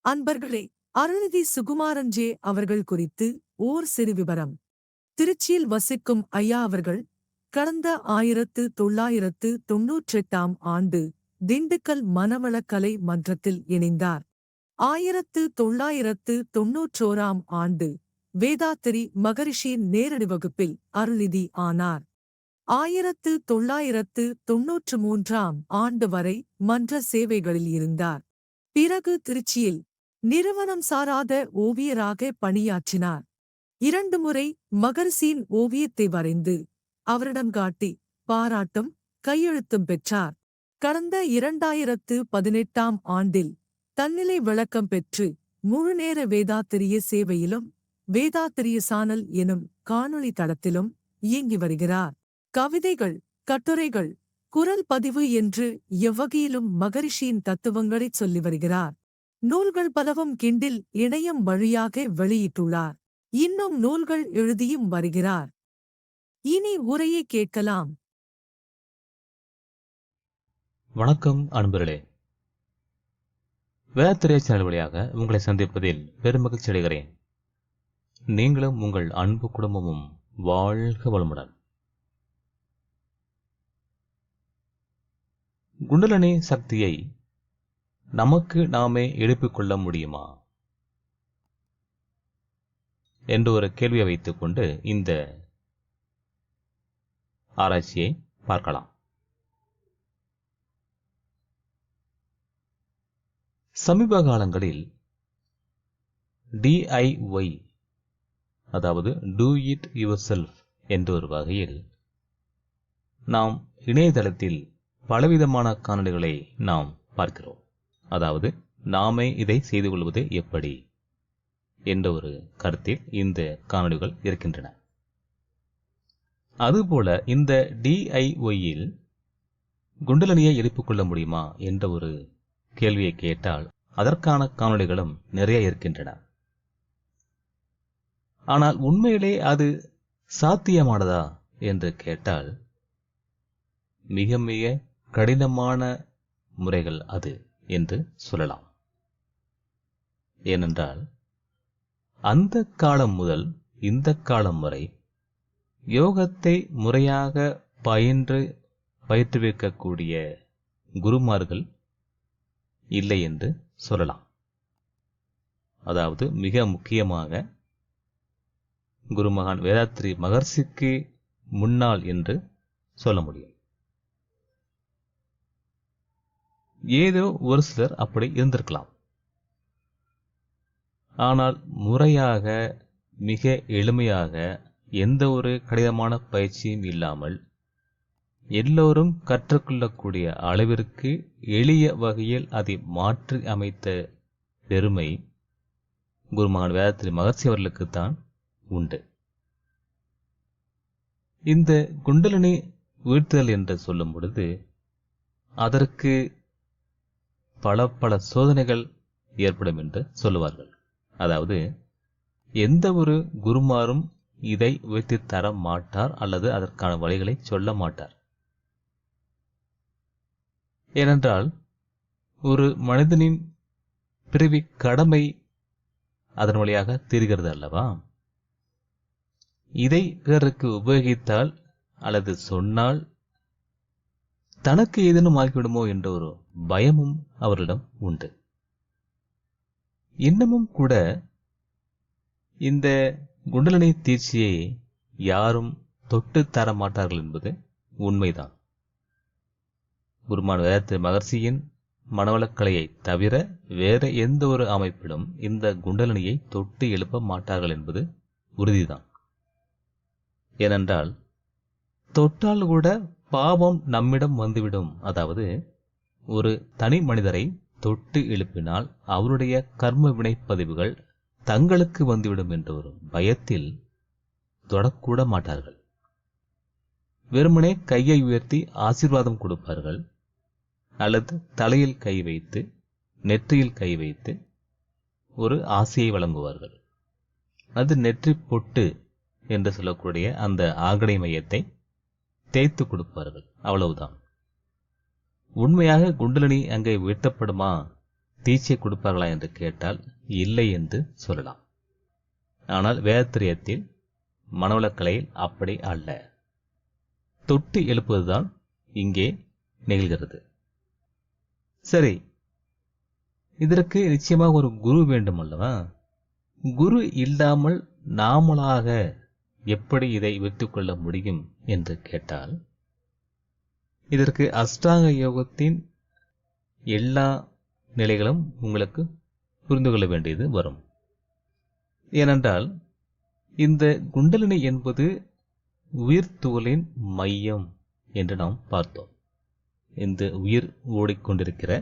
அன்பர்களே, அருள்நிதி சுகுமாரன்ஜே அவர்கள் குறித்து ஓர் சிறு விவரம். திருச்சியில் வசிக்கும் ஐயா அவர்கள் கடந்த 1998ஆம் ஆண்டு திண்டுக்கல் மனவளக்கலை மன்றத்தில் இணைந்தார். 1991ஆம் ஆண்டு வேதாத்திரி மகரிஷியின் நேரடி வகுப்பில் அருள்நிதி ஆனார். 1993ஆம் ஆண்டு வரை மன்ற சேவைகளில் இருந்தார். பிறகு திருச்சியில் நிறுவனம் சாராத ஓவியராக பணியாற்றினார். 2 முறை மகரிஷியின் ஓவியத்தை வரைந்து அவரிடம் காட்டி பாராட்டும் கையெழுத்தும் பெற்றார். கடந்த 2018ஆம் ஆண்டில் தன்னிலை விளக்கம் பெற்று முழுநேர வேதாத்திரிய சேவையிலும் வேதாத்திரிய சானல் எனும் காணொளி தளத்திலும் இயங்கி வருகிறார். கவிதைகள், கட்டுரைகள், குரல் பதிவு என்று எவ்வகையிலும் மகரிஷியின் தத்துவங்களைச் சொல்லி வருகிறார். நூல்கள் பலவும் கிண்டில் இணையம் வழியாக வெளியிட்டுள்ளார். இன்னும் நூல்கள் எழுதியும் வருகிறார். இனி உரையை கேட்கலாம். வணக்கம் அன்பர்களே. வேதாத்திரிய சேனல் வழியாக உங்களை சந்திப்பதில் பெருமகிழ்ச்சி அடைகிறேன். நீங்களும் உங்கள் அன்பு குடும்பமும் வாழ்க வளமுடன். குண்டலினி சக்தியை நமக்கு நாமே எழுப்பிக் கொள்ள முடியுமா என்று ஒரு கேள்வியை வைத்துக் கொண்டு இந்த ஆராய்ச்சியை பார்க்கலாம். சமீப காலங்களில் DIY, அதாவது டூ இட் யுவர் செல்ஃப் என்ற ஒரு வகையில் நாம் இணையதளத்தில் பலவிதமான காணொளிகளை நாம் பார்க்கிறோம். அதாவது நாமே இதை செய்து கொள்வது எப்படி என்ற ஒரு கருத்தில் இந்த காணொளிகள் இருக்கின்றன. அதுபோல இந்த DIYயில் குண்டலினியை எழுப்பிக் கொள்ள முடியுமா என்ற ஒரு கேள்வியை கேட்டால் அதற்கான காணொளிகளும் நிறைய இருக்கின்றன. ஆனால் உண்மையிலே அது சாத்தியமானதா என்று கேட்டால் மிக மிக கடினமான முறைகள் அது என்று சொல்லலாம். ஏனென்றால் அந்த காலம் முதல் இந்த காலம் வரை யோகத்தை முறையாக பயிற்றுவிக்கக்கூடிய குருமார்கள் இல்லை என்று சொல்லலாம். அதாவது மிக முக்கியமாக குருமகான் வேதாத்திரி மகர்ஷிக்கு முன்னால் என்று சொல்ல முடியும். ஏதோ ஒரு சிலர் அப்படி இருந்திருக்கலாம். ஆனால் முறையாக மிக எளிமையாக எந்த ஒரு கடினமான பயிற்சியும் இல்லாமல் எல்லோரும் கற்றுக்கொள்ளக்கூடிய அளவிற்கு எளிய வகையில் அதை மாற்றி அமைத்த பெருமை குருமகான் வேதாத்திரி மகர்ஷி அவர்களுக்குத்தான் உண்டு. இந்த குண்டலினி வீழ்த்துதல் என்று சொல்லும் பொழுது அதற்கு பல சோதனைகள் ஏற்படும் என்று சொல்லுவார்கள். அதாவது எந்த ஒரு குருமாரும் இதை உயர்த்தி தர மாட்டார் அல்லது அதற்கான வழிகளை சொல்ல மாட்டார். ஏனென்றால் ஒரு மனிதனின் பிறவி கடமை அதன் வழியாக தீர்கிறது அல்லவா? இதை பிறருக்கு உபயோகித்தால் அல்லது சொன்னால் தனக்கு ஏதேனும் ஆகிவிடுமோ என்ற ஒரு பயமும் அவரிடம் உண்டு. இன்னமும் கூட இந்த குண்டலினி தீட்சியை யாரும் தொட்டு தர மாட்டார்கள் என்பது உண்மைதான். குருமான் வேதாத்திரி மகர்ஷியின் மனவளக்கலையை தவிர வேற எந்த ஒரு அமைப்பிலும் இந்த குண்டலினியை தொட்டு எழுப்ப மாட்டார்கள் என்பது உறுதிதான். ஏனென்றால் தொட்டால் கூட பாவம் நம்மிடம் வந்துவிடும். அதாவது ஒரு தனி மனிதரை தொட்டு எழுப்பினால் அவருடைய கர்ம வினை பதிவுகள் தங்களுக்கு வந்துவிடும் என்ற ஒரு பயத்தில் தொடக்கூட மாட்டார்கள். வெறுமனே கையை உயர்த்தி ஆசீர்வாதம் கொடுப்பார்கள், அல்லது தலையில் கை வைத்து நெற்றியில் கை வைத்து ஒரு ஆசையை வழங்குவார்கள். அது நெற்றி பொட்டு என்று சொல்லக்கூடிய அந்த ஆகடை மையத்தை தேய்த்து கொடுப்பார்கள். அவ்வளவுதான். உண்மையாக குண்டலினி அங்கே வீழ்த்தப்படுமா தீட்சை கொடுப்பார்களா என்று கேட்டால் இல்லை என்று சொல்லலாம். ஆனால் வேதத்திரியத்தில் மனவளக்கலையில் அப்படி அல்ல. தொட்டு எழுப்புவதுதான் இங்கே நிகழ்கிறது. சரி, இதற்கு நிச்சயமாக ஒரு குரு வேண்டும் அல்லவா? குரு இல்லாமல் நாமளாக எப்படி இதை வெற்றிக்கொள்ள முடியும் என்று கேட்டால், இதற்கு அஷ்டாங்க யோகத்தின் எல்லா நிலைகளும் உங்களுக்கு புரிந்து கொள்ள வேண்டியது வரும். ஏனென்றால் இந்த குண்டலினி என்பது உயிர் துகளின் மையம் என்று நாம் பார்த்தோம். இந்த உயிர் ஓடிக்கொண்டிருக்கிற,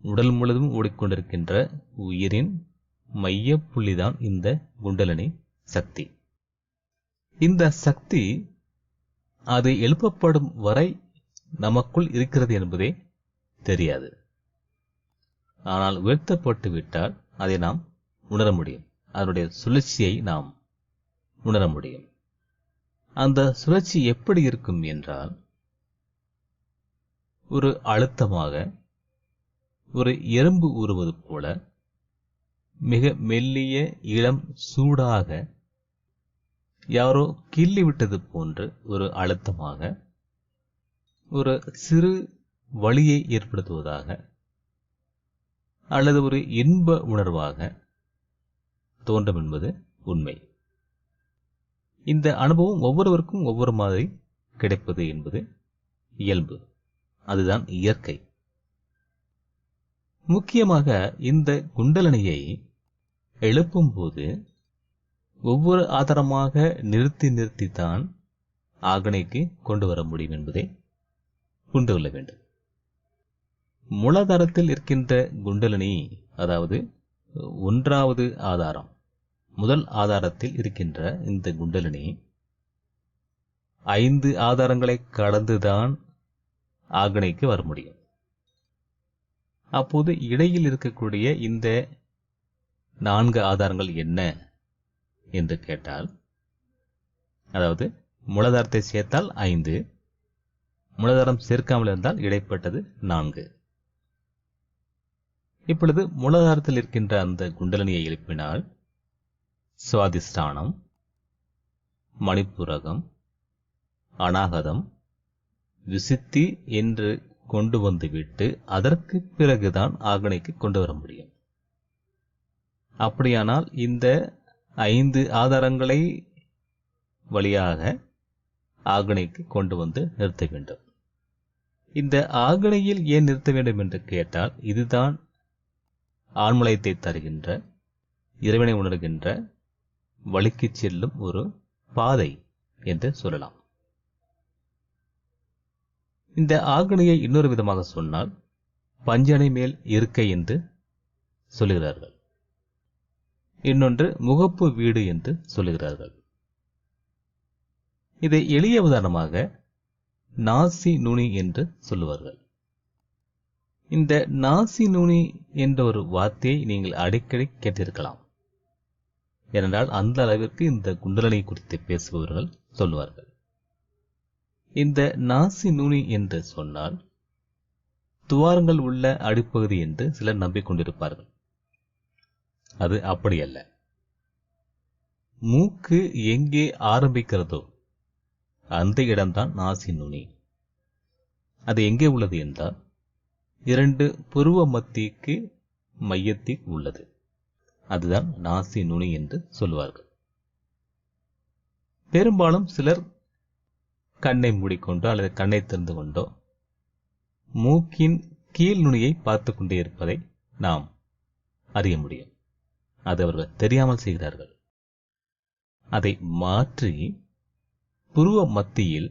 உடல் முழுவதும் ஓடிக்கொண்டிருக்கின்ற உயிரின் மைய புள்ளிதான் இந்த குண்டலினி சக்தி. இந்த சக்தி அது எழுப்பப்படும் வரை நமக்குள் இருக்கிறது என்பதே தெரியாது. ஆனால் உயர்த்தப்பட்டு விட்டால் அதை நாம் உணர முடியும். அதனுடைய சுழற்சியை நாம் உணர முடியும். அந்த சுழற்சி எப்படி இருக்கும் என்றால், ஒரு அழுத்தமாக, ஒரு எறும்பு ஊறுவது போல, மிக மெல்லிய இளம் சூடாக, யாரோ கிள்ளி விட்டது போன்று ஒரு அழுத்தமாக, ஒரு சிறு வலியை ஏற்படுத்துவதாக, அல்லது ஒரு இன்ப உணர்வாக தோன்றும் என்பது உண்மை. இந்த அனுபவம் ஒவ்வொருவருக்கும் ஒவ்வொரு மாதிரி கிடைப்பது என்பது இயல்பு. அதுதான் இயற்கை. முக்கியமாக இந்த குண்டலினியை எழுப்பும்போது ஒவ்வொரு ஆதாரமாக நிறுத்தி நிறுத்தித்தான் ஆக்னைக்கு கொண்டு வர முடியும் என்பதை புரிந்து கொள்ள வேண்டும். மூலாதாரத்தில் இருக்கின்ற குண்டலினி, அதாவது 1வது ஆதாரம், முதல் ஆதாரத்தில் இருக்கின்ற இந்த குண்டலினி 5 ஆதாரங்களை கடந்துதான் ஆக்னைக்கு வர முடியும். அப்போது இடையில் இருக்கக்கூடிய இந்த 4 ஆதாரங்கள் என்ன என்று கேட்டால், அதாவது மூலாதாரத்தை சேர்த்தால் 5, மூலாதாரம் சேர்க்காமல் இருந்தால் இடைப்பட்டது 4. இப்பொழுது மூலாதாரத்தில் இருக்கின்ற அந்த குண்டலினியை எழுப்பினால் சுவாதிஷ்டானம், மணிப்புரகம், அநாகதம், விசுத்தி என்று கொண்டு வந்துவிட்டு அதற்கு பிறகுதான் ஆக்னைக்கு கொண்டு வர முடியும். அப்படியானால் இந்த 5 ஆதாரங்களை வழியாக ஆக்னைக்கு கொண்டு வந்து நிறுத்த வேண்டும். இந்த ஆக்னையில் ஏன் நிறுத்த வேண்டும் என்று கேட்டால், இதுதான் ஆழ்மலயத்தை தருகின்ற, இறைவனை உணர்கின்ற, வழிக்கு செல்லும் ஒரு பாதை என்று சொல்லலாம். இந்த ஆக்னையை இன்னொரு விதமாக சொன்னால் பஞ்சனை மேல் இருக்கை என்று சொல்லுகிறார்கள். இன்னொன்று முகப்பு வீடு என்று சொல்லுகிறார்கள். இதை எளிய உதாரணமாக நாசி நுனி என்று சொல்லுவார்கள். இந்த நாசி நுனி என்ற ஒரு வார்த்தையை நீங்கள் அடிக்கடி கேட்டிருக்கலாம். ஏனென்றால் அந்த அளவிற்கு இந்த குண்டலினி குறித்து பேசுபவர்கள் சொல்லுவார்கள். இந்த நாசி நுனி என்று சொன்னால் துவாரங்கள் உள்ள அடிப்பகுதி என்று சிலர் நம்பிக்கொண்டிருப்பார்கள். அது அப்படியல்ல. மூக்கு எங்கே ஆரம்பிக்கிறதோ அந்த இடம்தான் நாசி நுனி. அது எங்கே உள்ளது என்றால் 2 புருவ மத்திக்கு மையத்தில் உள்ளது. அதுதான் நாசி நுனி என்று சொல்வார்கள். பெரும்பாலும் சிலர் கண்ணை மூடிக்கொண்டோ அல்லது கண்ணை திறந்து கொண்டோ மூக்கின் கீழ் நுனியை பார்த்து கொண்டே இருப்பதை நாம் அறிய முடியும். அது அவர்கள் தெரியாமல் செய்கிறார்கள். அதை மாற்றி புருவ மத்தியில்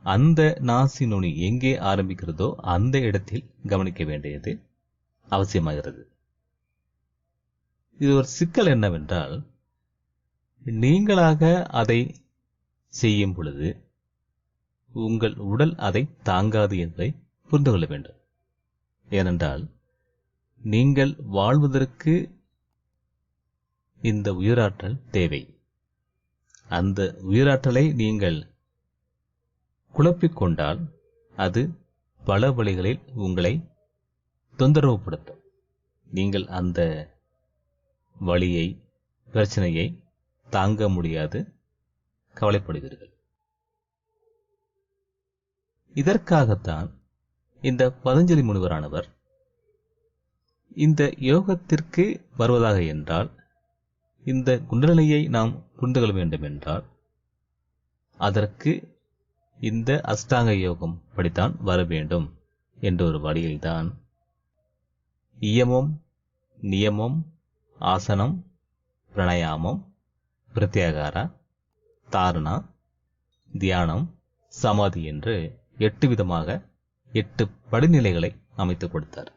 அந்த நாசி நுனி எங்கே ஆரம்பிக்கிறதோ அந்த இடத்தில் கவனிக்க வேண்டியது அவசியமாகிறது. இது ஒரு சிக்கல் என்னவென்றால், நீங்களாக அதை செய்யும் பொழுது உங்கள் உடல் அதை தாங்காது என்பதை புரிந்து கொள்ள வேண்டும். ஏனென்றால் நீங்கள் வாழ்வதற்கு இந்த உயிராற்றல் தேவை. அந்த உயிராற்றலை நீங்கள் குழப்பிக் கொண்டால் அது பல வழிகளில் உங்களை தொந்தரவுப்படுத்தும். நீங்கள் அந்த வலியை, பிரச்சனையை தாங்க முடியாது கவலைப்படுவீர்கள். இதற்காகத்தான் இந்த பதஞ்சலி முனிவரானவர் இந்த யோகத்திற்கு வருவதாக என்றால், இந்த குண்டலினியை நாம் புரிந்து கொள்ள வேண்டும் என்றால், அதற்கு இந்த அஷ்டாங்க யோகம் படித்தான் வர வேண்டும் என்ற ஒரு வழியில்தான் இயமம், நியமம், ஆசனம், பிரணயாமம், பிரத்யாகாரா, தாரணா, தியானம், சமாதி என்று 8 விதமாக 8 படிநிலைகளை அமைத்துக் கொடுத்தார்.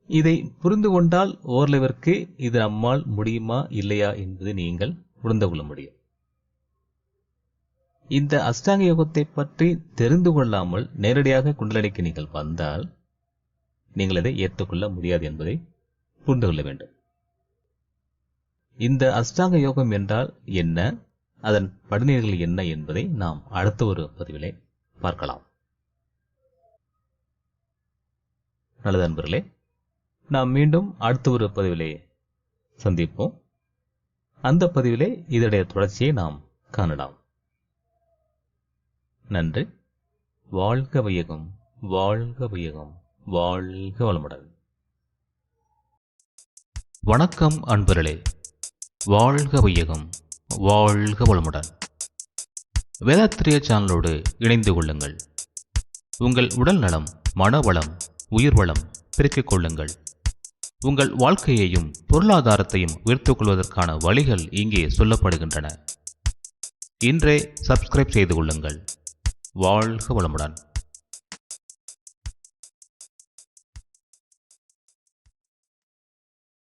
இதை புரிந்து கொண்டால் ஓரளவிற்கு இது நம்மால் முடியுமா இல்லையா என்பதை நீங்கள் புரிந்து கொள்ள முடியும். இந்த அஷ்டாங்க யோகத்தை பற்றி தெரிந்து கொள்ளாமல் நேரடியாக குண்டலினிக்கு நீங்கள் வந்தால் நீங்கள் இதை ஏற்றுக்கொள்ள முடியாது என்பதை புரிந்து கொள்ள வேண்டும். இந்த அஷ்டாங்க யோகம் என்றால் என்ன, அதன் படிநிலைகள் என்ன என்பதை நாம் அடுத்த ஒரு பதிவிலே பார்க்கலாம். நல்லது நண்பர்களே, நாம் மீண்டும் அடுத்த ஒரு பதிவிலே சந்திப்போம். அந்த பதிவிலே இதனுடைய தொடர்ச்சியை நாம் காணலாம். நன்றி. வாழ்க வையகம், வாழ்க வையகம், வாழ்க வளமுடன். வணக்கம் அன்பர்களே. வாழ்க வையகம், வாழ்க வளமுடன். வேதாத்திரிய சேனலோடு இணைந்து கொள்ளுங்கள். உங்கள் உடல் நலம், மனவளம், உயிர் வளம் பெருக்கிக் கொள்ளுங்கள். உங்கள் வாழ்க்கையையும் பொருளாதாரத்தையும் உயர்த்திக் கொள்வதற்கான வழிகள் இங்கே சொல்லப்படுகின்றன. இன்றே சப்ஸ்கிரைப் செய்து கொள்ளுங்கள். வாழ்க வளமுடன்.